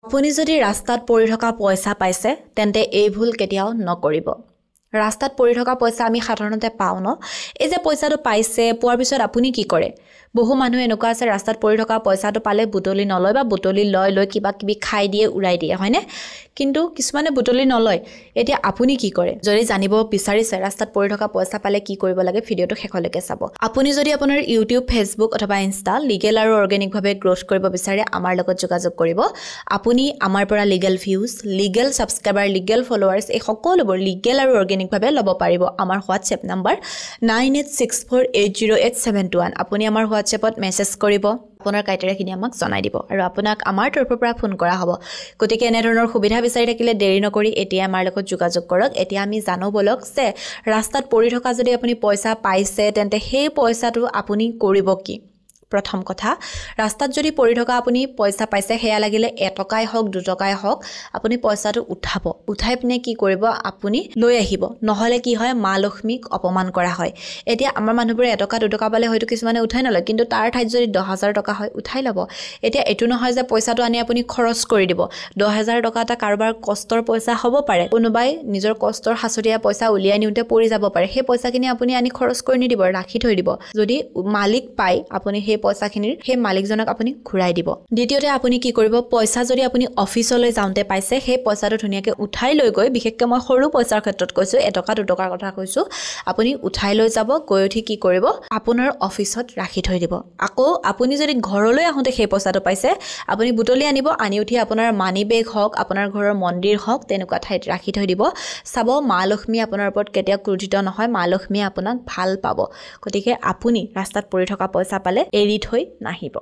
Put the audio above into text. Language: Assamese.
আপুনি যদি ৰাস্তাত পৰি থকা পইচা পাইছে তেন্তে এই ভুল কেতিয়াও নকৰিব। ৰাস্তাত পৰি থকা পইচা আমি সাধাৰণতে পাওঁ ন, এই যে পইচাটো পাইছে পোৱাৰ পিছত আপুনি কি কৰে? বহু মানুহ এনেকুৱা আছে ৰাস্তাত পৰি থকা পইচাটো পালে বুটলি নলয় বা বুটলি লৈ কিবা কিবি খাই দিয়ে, উৰাই দিয়ে, হয়নে? কিন্তু কিছুমানে বুটলি নলয়। এতিয়া আপুনি কি কৰে? যদি জানিব বিচাৰিছে ৰাস্তাত পৰি থকা পইচা পালে কি কৰিব লাগে, ভিডিঅ'টো শেষলৈকে চাব। আপুনি যদি আপোনাৰ ইউটিউব, ফেচবুক অথবা ইনষ্টা লিগেল আৰু অৰ্গেনিকভাৱে গ্ৰ'থ কৰিব বিচাৰে আমাৰ লগত যোগাযোগ কৰিব। আপুনি আমাৰ পৰা legal views, legal subscriber, legal followers এই সকলোবোৰ লিগেল আৰু অৰ্গেনিকভাৱে ল'ব পাৰিব। আমাৰ হোৱাটছএপ নাম্বাৰ 9864808721। আপুনি আমাৰ হোৱাটছএপত মেছেজ কৰিব, আপোনাৰ ক্ৰাইটেৰিয়াখিনি আমাক জনাই দিব আৰু আপোনাক আমাৰ তৰফৰ পৰা ফোন কৰা হ'ব। গতিকে এনেধৰণৰ সুবিধা বিচাৰি থাকিলে দেৰি নকৰি এতিয়া আমাৰ লগত যোগাযোগ কৰক। এতিয়া আমি জানো বলক যে ৰাস্তাত পৰি থকা যদি আপুনি পইচা পাইছে তেন্তে সেই পইচাটো আপুনি কৰিব কি? প্ৰথম কথা, ৰাস্তাত যদি পৰি থকা আপুনি পইচা পাইছে, সেয়া লাগিলে 1 টকাই হওক 2 টকাই হওক, আপুনি পইচাটো উঠাব। উঠাই পিনে কি কৰিব? আপুনি লৈ আহিব। নহ'লে কি হয়, মা লক্ষ্মীক অপমান কৰা হয়। এতিয়া আমাৰ মানুহবোৰে 1 টকা 2 টকা পালে হয়তো কিছুমানে উঠাই নলয়, কিন্তু তাৰ ঠাইত যদি 10,000 টকা হয় উঠাই ল'ব। এতিয়া এইটো নহয় যে পইচাটো আনি আপুনি খৰচ কৰি দিব। 10,000 টকা এটা কাৰোবাৰ কষ্টৰ পইচা হ'ব পাৰে, কোনোবাই নিজৰ কষ্টৰ সাঁচতীয়া পইচা উলিয়াই নিওঁতে পৰি যাব পাৰে। সেই পইচাখিনি আপুনি আনি খৰচ কৰি নিদিব, ৰাখি থৈ দিব। যদি মালিক পায় আপুনি সেই পইচাখিনিৰ সেই মালিকজনক আপুনি ঘূৰাই দিব। দ্বিতীয়তে আপুনি কি কৰিব? পইচা যদি আপুনি অফিচলৈ যাওঁতে পাইছে, সেই পইচাটো ধুনীয়াকৈ উঠাই লৈ গৈ, বিশেষকৈ মই সৰু পইচাৰ ক্ষেত্ৰত কৈছোঁ, 1 টকা 2 টকাৰ কথা কৈছোঁ, আপুনি উঠাই লৈ যাব। গৈ উঠি কি কৰিব? আপোনাৰ অফিচত ৰাখি থৈ দিব। আকৌ আপুনি যদি ঘৰলৈ আহোঁতে সেই পইচাটো পাইছে, আপুনি বুটলি আনিব, আনি উঠি আপোনাৰ মানি বেগ হওক, আপোনাৰ ঘৰৰ মন্দিৰ হওক, তেনেকুৱা ঠাইত ৰাখি থৈ দিব। চাব মা লক্ষ্মী আপোনাৰ ওপৰত কেতিয়াও ক্ৰোধিত নহয়, মা লক্ষ্মীয়ে আপোনাক ভাল পাব। গতিকে আপুনি ৰাস্তাত পৰি থকা পইচা পালে এৰি থৈ নাহিব।